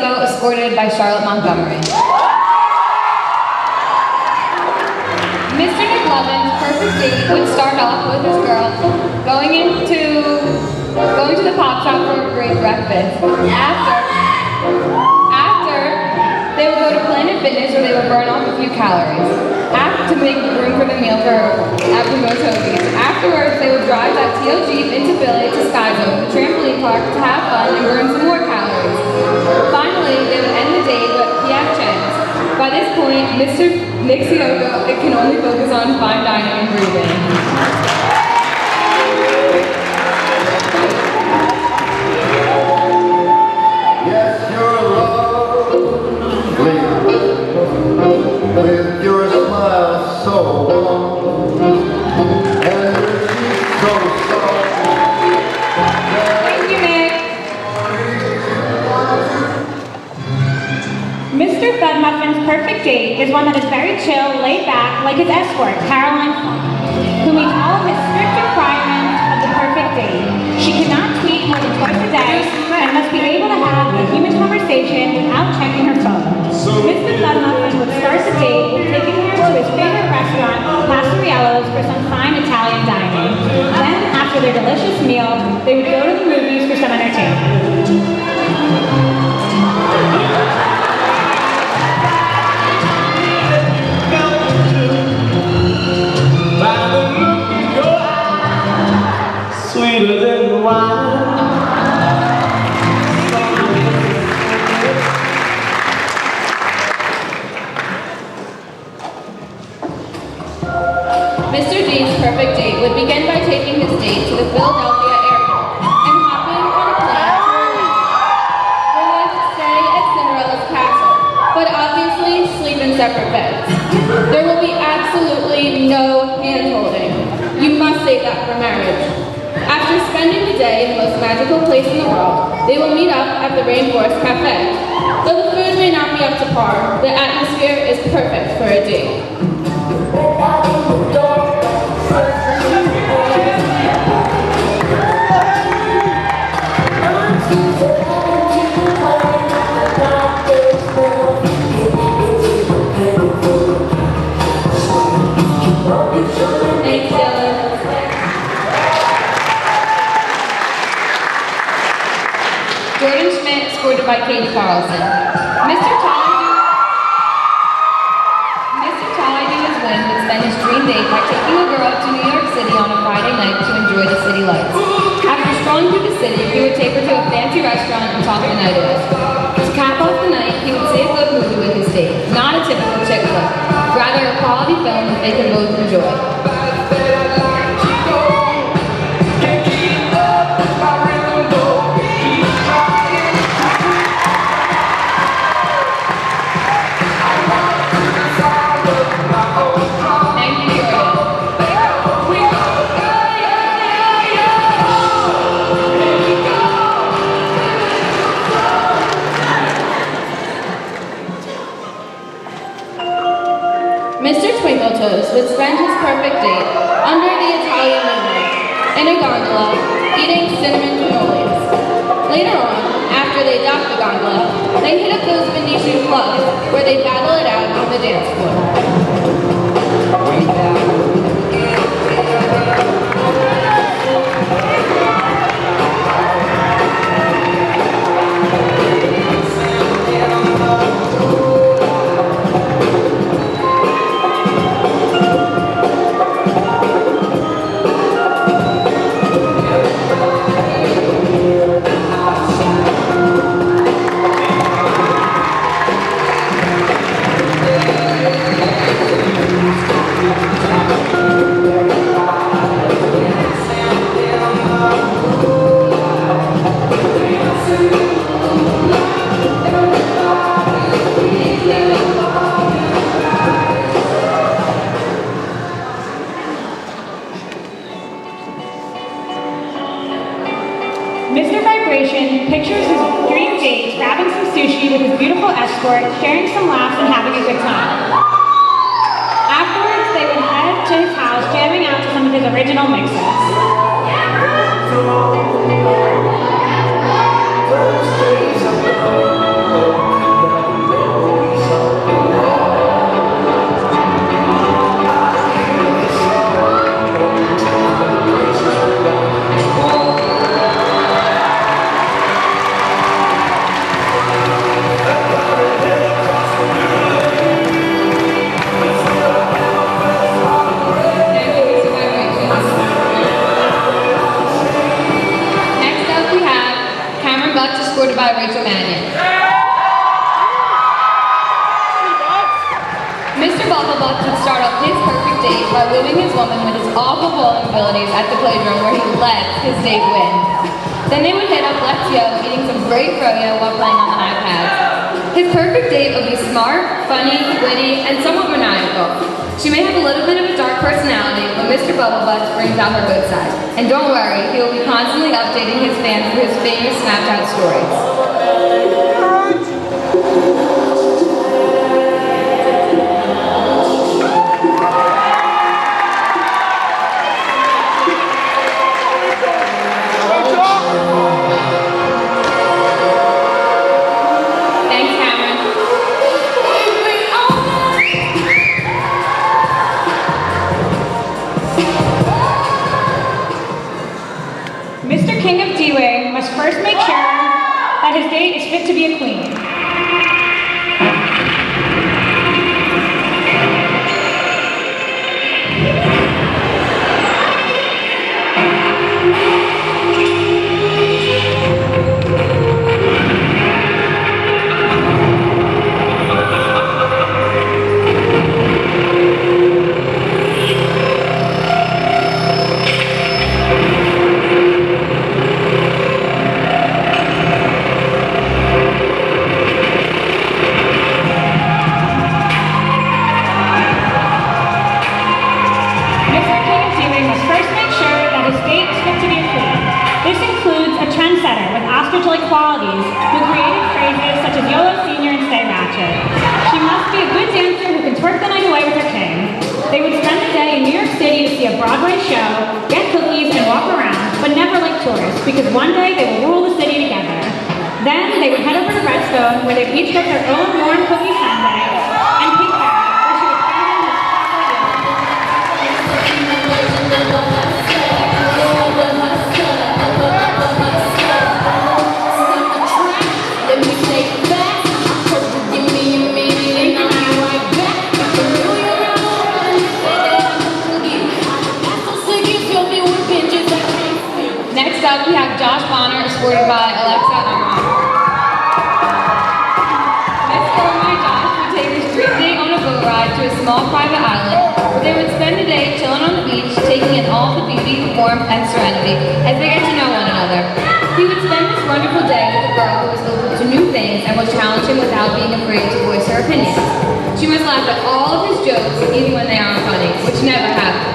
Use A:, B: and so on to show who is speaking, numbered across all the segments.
A: Tiogo, escorted by Charlotte Montgomery. Mr. McLovin's perfect date would start off with his girl going to the pop shop for a great breakfast. After they would go to Planet Fitness where they would burn off a few calories. To make room for the meal at Primo's Hoagies. Afterwards, they would drive that teal Jeep into Philly to Sky Zone, the trampoline park, to have fun and burn some more calories. Finally, they would end the date with P.F. Chang's. By this point, Mr. Nick Tiogo can only focus on fine dining and breathing.
B: Yes, you're lovely with your smile so warm and your cheeks so soft.
A: Thank you, Nick.
C: Mr. Thudmuffin's perfect date is one that is very chill, laid back, like his escort, Caroline Funk, who meets all of his strict requirements of the perfect date. She cannot tweet more than twice a day and must be able to have a human conversation without checking her phone. Mr. Thudmuffin would start the date with taking her to his favorite restaurant, Pastoriello's, for some fine Italian dining. Then, after their delicious meal, they would go to the movies for some entertainment.
D: Sweeter than wine.
A: Mr. G's perfect date would begin by taking his date to the Philadelphia airport and hopping on a plane to where they would stay at Cinderella's castle, but obviously sleep in separate beds. There will be absolutely no hand-holding. You must save that for marriage. After spending the day in the most magical place in the world, they will meet up at the Rainforest Cafe. Though the food may not be up to par, the atmosphere is perfect for a date. Thanks, Dylan. Jordan Schmidt, escorted by Katie Carlson. Mr. Tollydo's Win would spend his dream date by taking a girl to New York City on a Friday night to enjoy the city lights. After strolling through the city, he would take her to a fancy restaurant and talk the night away. To cap off the night, he would see a good movie with his date, not a typical chick flick, rather a quality film that they could both enjoy. Mr. Twinkletoes would spend his perfect date under the Italian moonlight, in a gondola, eating cinnamon cannolis. Later on, after they dock the gondola, they hit up those Venetian clubs where they battle it out on the dance floor.
C: Mr. Vibration pictures his dream date grabbing some sushi with his beautiful escort, sharing some laughs and having a good time. Afterwards, they would head to his house, jamming out to some of his original mixes.
D: First days of the
A: Bubblebutt would start off his perfect date by wooing his woman with his awful bowling abilities at the playground where he lets his date win. Then they would hit up Let's Yo, eating some great froyo while playing on the iPad. His perfect date would be smart, funny, witty, and somewhat maniacal. She may have a little bit of a dark personality, but Mr. Bubblebutt brings out her good side. And don't worry, he will be constantly updating his fans through his famous Snapchat stories.
C: Mr. King of D-Wing must first make sure that his date is fit to be a queen. Like qualities with creative phrases such as YOLO Senior and Stay Ratchet. She must be a good dancer who can twerk the night away with her king. They would spend the day in New York City to see a Broadway show, get cookies, and walk around, but never like tourists, because one day they will rule the city together. Then they would head over to Redstone, where they each get their own warm cookie sundae, and Pink Bear, where she would spend them with
A: Next up, we have Josh Bonner, escorted by Alexa Armand. Miss Illinois Josh would take his dream date on a boat ride to a small private island, where they would spend the day chilling on the beach, taking in all the beauty, warmth, and serenity as they get to know one another. He would spend this wonderful day with a girl who was open to new things and would challenge him without being afraid to voice her opinions. She must laugh at all of his jokes, even when they aren't funny, which never happens.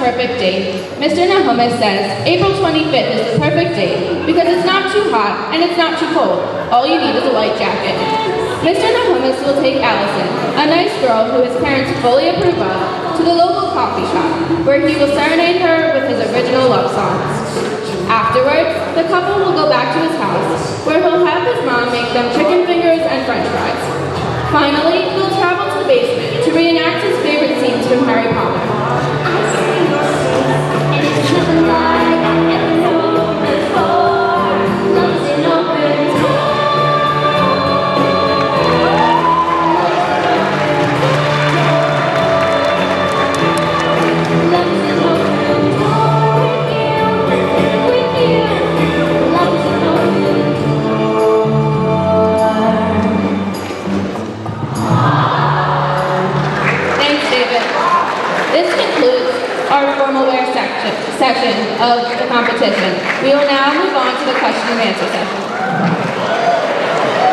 A: Perfect date. Mr. Nahumis says April 25th is the perfect date because it's not too hot and it's not too cold. All you need is a light jacket. Mr. Nahumis will take Allison, a nice girl who his parents fully approve of, to the local coffee shop where he will serenade her with his original love songs. Afterwards, the couple will go back to his house where he'll have his mom make them chicken fingers and french fries. Finally, he'll travel to the basement to reenact his favorite scenes from Harry Potter. Section of the competition. We will now move on to the question and answer session.